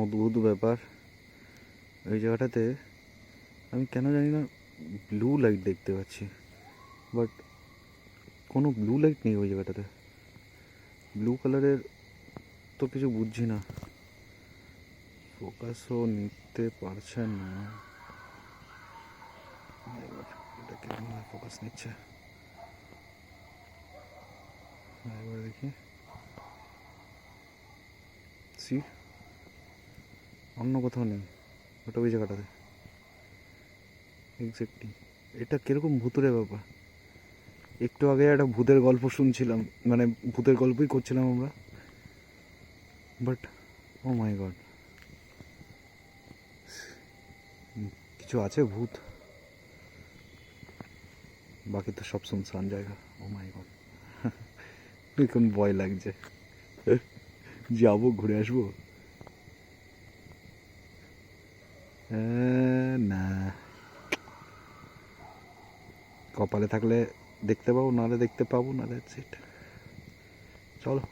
অদ্ভুত ব্যাপার, ওই জায়গাটাতে আমি কেন জানি না ব্লু লাইট দেখতে পাচ্ছি, বাট কোনো ব্লু লাইট নেই ওই জায়গাটাতে। ব্লু কালারের তো কিছু বুঝছি না, ফোকাসও নিতে পারছে না। এবার এটা কেমনভাবে ফোকাস নিচ্ছে, এবার দেখি। সি অন্য কোথাও নেই, ওটা ওই জায়গাটাতে এক্স্যাক্টলি। এটা কিরকম ভূতুরে ব্যাপার। একটু আগে একটা ভূতের গল্প শুনছিলাম, মানে ভূতের গল্পই করছিলাম আমরা, বাট ও মাই গড, কিছু আছে ভূত, বাকি তো সব শুনশান জায়গা। ও মাই গড, এখন ভয় লাগছে। যাবো, ঘুরে আসবো। না, কপালে থাকলে দেখতে পাবো, নাহলে দেখতে পাবো না, দ্যাটস ইট। চলো।